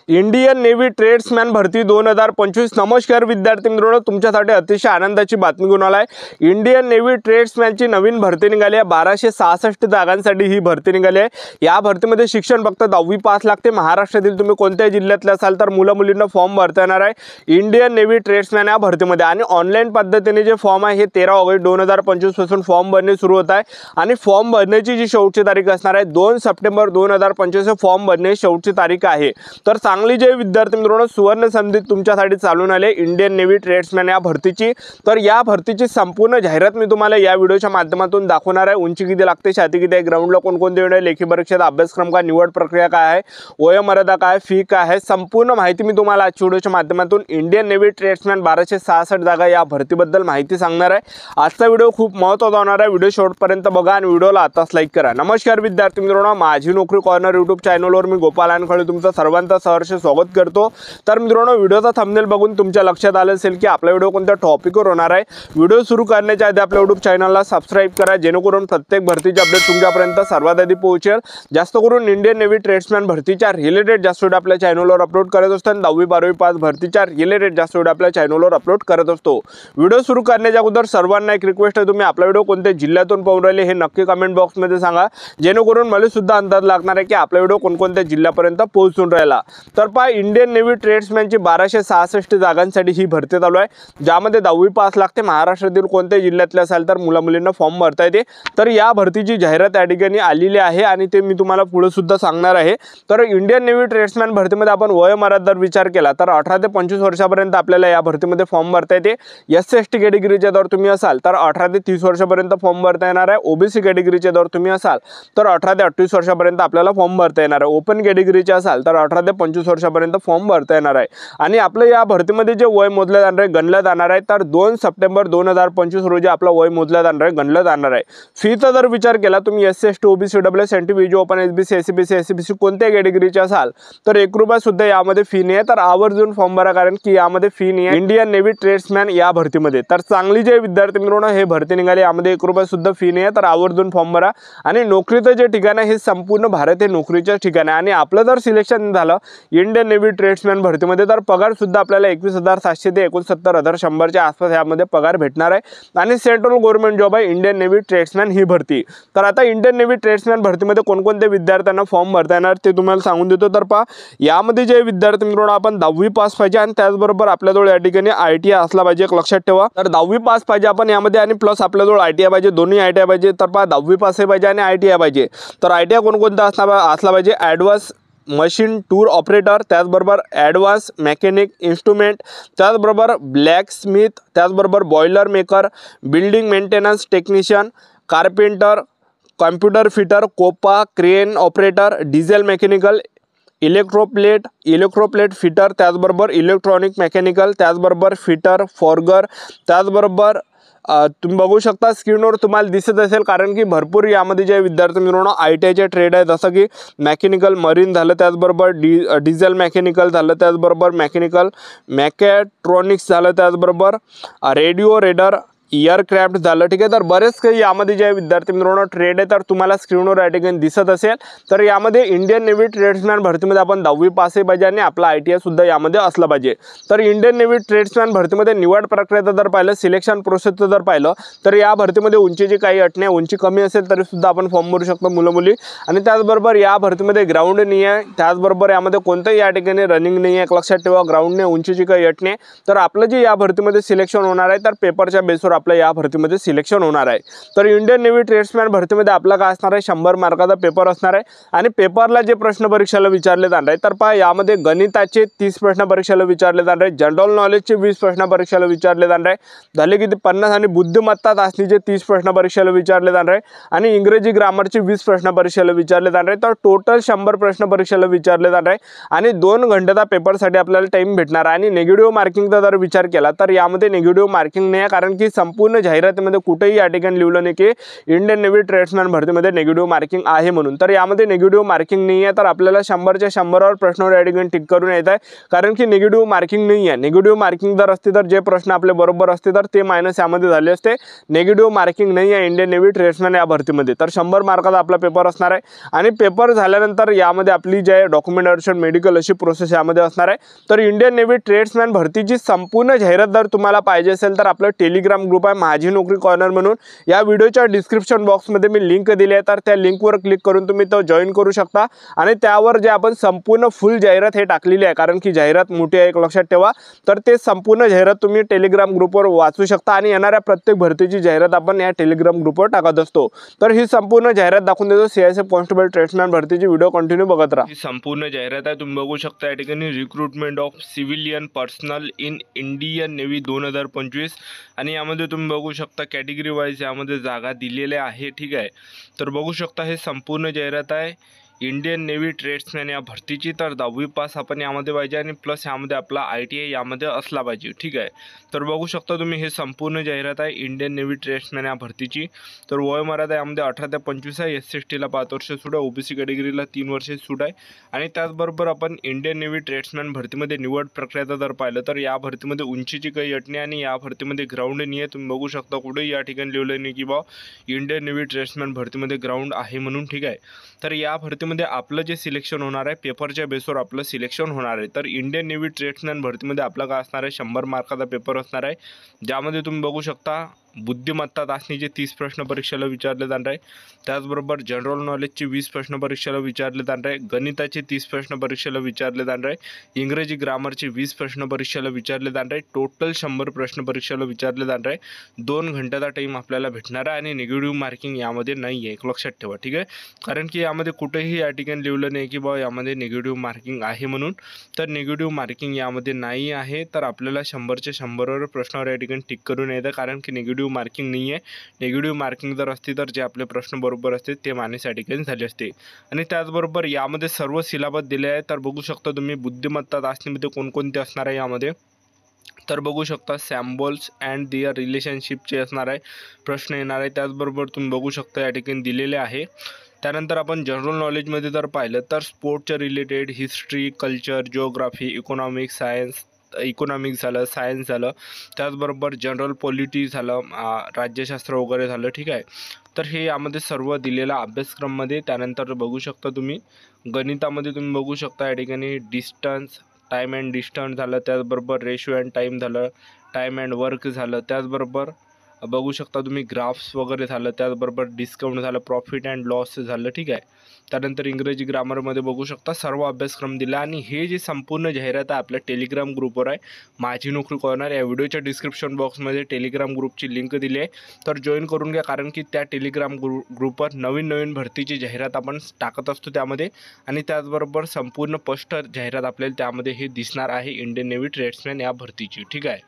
Indian navy ट्रेड्समॅन भरती 2025। नमस्कार विद्यार्थी मित्रांनो, तुमच्यासाठी अतिशय आनंदाची बातमी घेऊन आलाय। इंडियन नेव्ही ट्रेड्समॅनची नवीन भरती निघाली आहे। 1266 जागांसाठी ही भरती निघाली आहे। या भरतीमध्ये शिक्षण फक्त 10वी पास लागते। महाराष्ट्रातील तुम्ही कोणत्याही जिल्ह्यातले असाल तर मुलं-मुलींना फॉर्म भरता येणार आहे इंडियन नेव्ही ट्रेड्समॅन या भरतीमध्ये। आणि ऑनलाईन पद्धतीने जे फॉर्म आहे हे 13 ऑगस्ट 2025 पासून फॉर्म भरणे सुरू होत आहे। आणि फॉर्म भरण्याची जी शेवटची तारीख असणार आहे 2 सप्टेंबर 2025 फॉर्म भरणे शेवटची तारीख आहे। तर चांगली जे विद्यार्थी मित्रांनो, सुवर्ण संधी तुमच्यासाठी चालून आले इंडियन नेव्ही ट्रेड्समॅन या भरतीची। तर या भरतीची संपूर्ण जाहिरात मी तुम्हाला या व्हिडिओच्या माध्यमातून दाखवणार आहे। उंची किती लागते, छाती किती आहे, ग्राउंडला कोणकोणते येणार, लेखी परीक्षेचा अभ्यासक्रम काय, निवड प्रक्रिया काय आहे, वयोमर्यादा काय, फी काय आहे, संपूर्ण माहिती मी तुम्हाला आजच्या व्हिडिओच्या माध्यमातून इंडियन नेव्ही ट्रेड्समॅन 1266 जागा या भरतीबद्दल माहिती सांगणार आहे। आजचा व्हिडिओ खूप महत्त्वाचा होणार आहे। व्हिडिओ शेवटपर्यंत बघा आणि व्हिडिओला आताच लाईक करा। नमस्कार विद्यार्थी मित्रांनो, माझी नोकरी कॉर्नर यूट्यूब चॅनलवर मी गोपाल अनखळे तुमचं सर्वांचं सहर्ष स्वागत करतो। तर मित्रांनो, व्हिडिओचा थंबनेल बघून तुमच्या लक्षात आलं असेल की आपला व्हिडिओ कोणत्या टॉपिकवर होणार आहे। व्हिडिओ सुरू करण्याच्या आधी आपल्या यूट्यूब चॅनलला सबस्क्राइब करा, जेणेकरून प्रत्येक भरतीचे अपडेट तुमच्यापर्यंत सर्वात आधी पोहोचेल। जास्त करून इंडियन नेव्ही ट्रेड्समॅन भरतीच्या रिलेटेड जास्त व्हिडिओ आपल्या चॅनलवर अपलोड करत असतो आणि 10वी 12वी पास भरतीच्या रिलेटेड जास्त व्हिडिओ आपल्या चॅनलवर अपलोड करत असतो। व्हिडिओ सुरू करण्याच्या अगोदर सर्वांना एक रिक्वेस्ट आहे, तुम्ही आपला व्हिडिओ कोणत्या जिल्ह्यातून पाहून राहिले हे नक्की कमेंट बॉक्समध्ये सांगा, जेणेकरून मला सुद्धा अंदाज लागणार आहे की आपला व्हिडिओ कोणकोणत्या जिल्ह्यापर्यंत पोहोचून राहिला। तर पहा, इंडियन नेव्ही ट्रेड्समॅनची 1266 जागांसाठी ही भरती चालू आहे, ज्यामध्ये 10वी पास लागते। महाराष्ट्रातील कोणत्याही जिल्ह्यातले असाल तर मुला-मुलींना फॉर्म भरता येते। तर या भरतीची जाहिरात या ठिकाणी आलेली आहे आणि ते मी तुम्हाला पुढे सुद्धा सांगणार आहे। तर इंडियन नेव्ही ट्रेड्समॅन भरतीमध्ये आपण वयोमर्यादा विचार केला तर 18 ते 25 वर्षापर्यंत आपल्याला या भरतीमध्ये फॉर्म भरता येते। SC/ST कॅटेगरीच्या जर तुम्ही असाल तर 18 ते 30 वर्षापर्यंत फॉर्म भरता येणार आहे। OBC कॅटेगरीच्या जर तुम्ही असाल तर 18 ते 28 वर्षापर्यंत आपल्याला फॉर्म भरता येणार आहे। ओपन कॅटेगरीचे असाल तर 18 ते 25 वर्षापर्यंत फॉर्म भरता येणार आहे। आणि आपलं या भरतीमध्ये जे वय मोजलं जाणार आहे, गणलं जाणार आहे, तर 2 सप्टेंबर 2025 रोजी आपलं वय मोजलं जाणार आहे, गणलं जाणार आहे। फीचा जर विचार केला तुम्ही SC/ST OBC EWS NT VJ open SBC SCBC SCBC कोणत्या कॅटेगरीचे असाल तर 1 रुपया सुद्धा यामध्ये फी नाही आहे। तर आवर्जून फॉर्म भरा, कारण की यामध्ये फी नाही आहे इंडियन नेव्ही ट्रेड्समॅन या भरतीमध्ये। तर चांगली जे विद्यार्थी मित्रांनो हे भरती निघाली, यामध्ये 1 रुपया सुद्धा फी नाही आहे। तर आवर्जून फॉर्म भरा। आणि नोकरीचं जे ठिकाण आहे हे संपूर्ण भारत हे नोकरीचं ठिकाण आहे। आणि आपलं जर सिलेक्शन झालं इंडियन नेव्ही ट्रेड्समॅन भरतीमध्ये तर पगार सुद्धा आपल्याला 21,700 ते 69,100च्या आसपास यामध्ये पगार भेटणार आहे। आणि सेंट्रल गव्हर्नमेंट जॉब आहे इंडियन नेव्ही ट्रेड्समॅन ही भरती। तर आता इंडियन नेव्ही ट्रेड्समॅन भरतीमध्ये कोणकोणत्या विद्यार्थ्यांना फॉर्म भरता येणार ते तुम्हाला सांगून देतो। तर पहा, यामध्ये जे विद्यार्थी मित्रांनो आपण 10वी पास पाहिजे आणि त्याचबरोबर आपल्याजवळ या ठिकाणी ITI असला पाहिजे, एक लक्षात ठेवा। तर 10वी पास पाहिजे आपण यामध्ये आणि प्लस आपल्याजवळ ITI पाहिजे, दोन्ही ITI पाहिजे। तर पहा, 10वी पास पाहिजे आणि ITI पाहिजे। तर ITI कोणकोणता असला पाहिजे, ॲडव्हान्स मशीन टूर ऑपरेटर, त्याचबरोबर ॲडव्हान्स मेकॅनिक इन्स्ट्रुमेंट, त्याचबरोबर ब्लॅक स्मिथ, त्याचबरोबर boiler maker, building maintenance technician, carpenter, computer fitter, COPA, crane operator, diesel mechanical, electroplate fitter, त्याचबरोबर इलेक्ट्रॉनिक मेकॅनिकल, त्याचबरोबर फिटर, फॉर्गर, त्याचबरोबर तुम्ही बघू शकता स्क्रीनवर तुम्हाला दिसत असेल, कारण की भरपूर यामध्ये जे विद्यार्थी मित्रांनो ITIचे ट्रेड आहे, जसं की मेकॅनिकल मरीन झालं, त्याचबरोबर डिझेल मेकॅनिकल झालं, त्याचबरोबर मॅकॅट्रॉनिक्स झालं, त्याचबरोबर रेडिओ रेडर, एअरक्राफ्ट झालं। ठीक आहे, तर बरेच काही यामध्ये जे विद्यार्थी मित्रांनो ट्रेड आहे तर तुम्हाला स्क्रीनवर या ठिकाणी दिसत असेल। तर यामध्ये इंडियन नेव्ही ट्रेड्समॅन भरतीमध्ये आपण 10वी पास पाहिजे आणि आपला ITI सुद्धा यामध्ये असला पाहिजे। तर इंडियन नेव्ही ट्रेड्समॅन भरतीमध्ये निवड प्रक्रियेचं जर पाहिलं, सिलेक्शन प्रोसेसचं जर पाहिलं तर या भरतीमध्ये उंचीची काही अट नाही, उंची कमी असेल तरी सुद्धा आपण फॉर्म भरू शकतो मुलं मुली। आणि त्याचबरोबर या भरतीमध्ये ग्राउंड नाही आहे, त्याचबरोबर यामध्ये कोणत्याही या ठिकाणी रनिंग नाही आहे, एक लक्षात ठेवा। ग्राउंड नाही, उंचीची काही अट नाही। तर आपलं जे या भरतीमध्ये सिलेक्शन होणार आहे तर पेपरच्या बेसवर आपलं या भरतीमध्ये सिलेक्शन होणार आहे। तर इंडियन नेव्ही ट्रेड्समॅन भरतीमध्ये आपला काय असणार आहे, 100 मार्काचा पेपर असणार आहे। आणि पेपरला जे प्रश्न परीक्षेला विचारले जाणार आहे तर पहा, यामध्ये गणिताचे 30 प्रश्न परीक्षेला विचारले जाणार आहे, जनरल नॉलेजचे 20 प्रश्न परीक्षेला विचारले जाणार आहे, झाले किती 50, आणि बुद्धिमत्ता चाचणीचे 30 प्रश्न परीक्षेला विचारले जाणार आहे, आणि इंग्रजी ग्रामरचे 20 प्रश्न परीक्षेला विचारले जाणार आहे। तर टोटल 100 प्रश्न परीक्षेला विचारले जाणार आहे आणि 2 घंट्याचा पेपरसाठी आपल्याला टाइम भेटणार आहे। आणि निगेटिव्ह मार्किंगचा जर विचार केला तर यामध्ये निगेटिव्ह मार्किंग नाही आहे, कारण की संपूर्ण जाहिरातीमध्ये कुठेही या ठिकाणी लिहिलं नाही की इंडियन नेव्ही ट्रेड्समॅन भरतीमध्ये निगेटिव्ह मार्किंग आहे म्हणून। तर यामध्ये निगेटिव्ह मार्किंग नाही आहे, तर आपल्याला 100च्या 100वर प्रश्नावर या ठिकाणी टिक करून येत आहे, कारण की निगेटिव्ह मार्किंग नाही आहे। निगेटिव्ह मार्किंग जर असते तर जे प्रश्न आपले बरोबर असते तर ते मायनस यामध्ये झाले असते। निगेटिव्ह मार्किंग नाही आहे इंडियन नेव्ही ट्रेड्समॅन या भरतीमध्ये। तर 100 मार्काचा आपला पेपर असणार आहे आणि पेपर झाल्यानंतर यामध्ये आपली जे डॉक्युमेंटेशन मेडिकल अशी प्रोसेस यामध्ये असणार आहे। तर इंडियन नेव्ही ट्रेड्समॅन भरतीची संपूर्ण जाहिरात जर तुम्हाला पाहिजे असेल तर आपलं टेलिग्राम ग्रुप आहे माझी नोकरी कॉर्नर म्हणून, या व्हिडिओच्या डिस्क्रिप्शन बॉक्समध्ये मी लिंक दिली आहे, तर त्या लिंकवर क्लिक करून तुम्ही तो जॉईन करू शकता आणि त्यावर जे आपण संपूर्ण फुल जाहिरात हे टाकलेली आहे, कारण की जाहिरात मोठी आहे एक लक्षात ठेवा। तर ते संपूर्ण जाहिरात तुम्ही टेलिग्राम ग्रुपवर वाचू शकता आणि येणाऱ्या प्रत्येक भरतीची जाहिरात आपण या टेलिग्राम ग्रुपवर टाकत असतो। तर ही संपूर्ण जाहिरात दाखवून देतो सीआयएसएफ कॉन्स्टेबल ट्रेड्समॅन भरतीची, व्हिडिओ कंटिन्यू बघत राहा। ही संपूर्ण जाहिरात आहे, तुम्ही बघू शकता या ठिकाणी recruitment of civilian personal in Indian navy 2025 आणि यामध्ये तुम्ही बघू शकता कॅटेगरी वाईज यामध्ये जागा दिलेल्या आहे, ठीक आहे। तर बघू शकता हे संपूर्ण जाहिरात आहे इंडियन नेव्ही ट्रेड्समॅन या भरतीची। तर 10वी पास आपण यामध्ये पाहिजे आणि प्लस यामध्ये आपला ITI यामध्ये असला पाहिजे, ठीक आहे। तर बघू शकता तुम्ही हे संपूर्ण जाहिरात आहे इंडियन नेव्ही ट्रेड्समॅन या भरतीची। तर वयोमर्यादा यामध्ये 18 ते 25 आहे, SC/ST ला 5 वर्ष सूट आहे, OBC कॅटेगरीला 3 वर्षे सूट आहे आणि त्याचबरोबर आपण इंडियन नेव्ही ट्रेड्समॅन भरतीमध्ये निवड प्रक्रिया जर पाहिलं तर या भरतीमध्ये उंचीची काही अट नाही आणि या भरतीमध्ये ग्राउंड नाही आहे। तुम्ही बघू शकता कुठेही या ठिकाणी लिहिलं नाही की बा इंडियन नेव्ही ट्रेड्समॅन भरतीमध्ये ग्राउंड आहे म्हणून, ठीक आहे। तर या भरतीमध्ये आपलं जे सिलेक्शन होणार आहे पेपरच्या बेसवर आपलं सिलेक्शन होणार आहे। तर इंडियन नेव्ही ट्रेड्समॅन भरतीमध्ये आपला काय असणार आहे 100 मार्काचा पेपर असणार आहे, ज्यामध्ये तुम्ही बघू शकता बुद्धिमत्ता चाचणीचे 30 प्रश्न परीक्षेला विचारले जाणार आहे, त्याचबरोबर जनरल नॉलेजचे 20 प्रश्न परीक्षेला विचारले जाणार आहे, गणिताचे 30 प्रश्न परीक्षेला विचारले जाणार आहे, इंग्रजी ग्रामरचे 20 प्रश्न परीक्षेला विचारले जाणार आहे, टोटल 100 प्रश्न परीक्षेला विचारले जाणार आहे। 2 घंट्याचा टाईम आपल्याला भेटणार आहे आणि निगेटिव्ह मार्किंग यामध्ये नाही आहे, एक लक्षात ठेवा, ठीक आहे। कारण की यामध्ये कुठेही या ठिकाणी लिहिलं नाही की बा यामध्ये निगेटिव्ह मार्किंग आहे म्हणून। तर निगेटिव्ह मार्किंग यामध्ये नाही आहे, तर आपल्याला 100च्या 100वर प्रश्नावर या ठिकाणी टिक करून येतं, कारण की निगेटिव्ह मार्किंग नाही आहे। निगेटिव्ह मार्किंग जर असती तर जे आपले प्रश्न बरोबर असते ते मानेस या ठिकाणी झाले असते आणि त्याचबरोबर यामध्ये सर्व सिलेबस दिले आहे। तर बघू शकता तुम्ही बुद्धिमत्ता चाचणीमध्ये कोणकोणते असणार आहे यामध्ये, तर बघू शकता सॅम्बल्स अँड दिअर रिलेशनशिपचे असणार आहे प्रश्न येणार आहे, त्याचबरोबर तुम्ही बघू शकता या ठिकाणी दिलेले आहे। त्यानंतर आपण जनरल नॉलेजमध्ये जर पाहिलं तर स्पोर्टच्या related history, culture, geography, economics झालं, सायन्स झालं, त्याचबरोबर जनरल पॉलिटी झालं, राज्यशास्त्र वगैरे झालं, ठीक आहे। तर हे यामध्ये सर्व दिलेला अभ्यासक्रममध्ये। त्यानंतर बघू शकता तुम्ही गणितामध्ये तुम्ही बघू शकता या ठिकाणी डिस्टन्स, टाईम अँड डिस्टन्स झालं, त्याचबरोबर रेशिओ अँड टाईम झालं, टाईम अँड वर्क झालं, त्याचबरोबर बघू शकता तुम्ही ग्राफ्स वगैरे झालं, त्याचबरोबर डिस्काउंट झालं, प्रॉफिट अँड लॉस झालं, ठीक आहे। त्यानंतर इंग्रजी ग्रामरमध्ये बघू शकता सर्व अभ्यासक्रम दिला आणि हे जे संपूर्ण जाहिरात आहे आपल्या टेलिग्राम ग्रुपवर आहे माझी नोकरी कॉर्नर, या व्हिडिओच्या डिस्क्रिप्शन बॉक्समध्ये टेलिग्राम ग्रुपची लिंक दिली आहे, तर जॉईन करून घ्या, कारण की त्या टेलिग्राम ग्रुपवर नवीन भरतीची जाहिरात आपण टाकत असतो त्यामध्ये आणि त्याचबरोबर संपूर्ण स्पष्ट जाहिरात आपल्याला त्यामध्ये हे दिसणार आहे इंडियन नेव्ही ट्रेड्समॅन या भरतीची, ठीक आहे।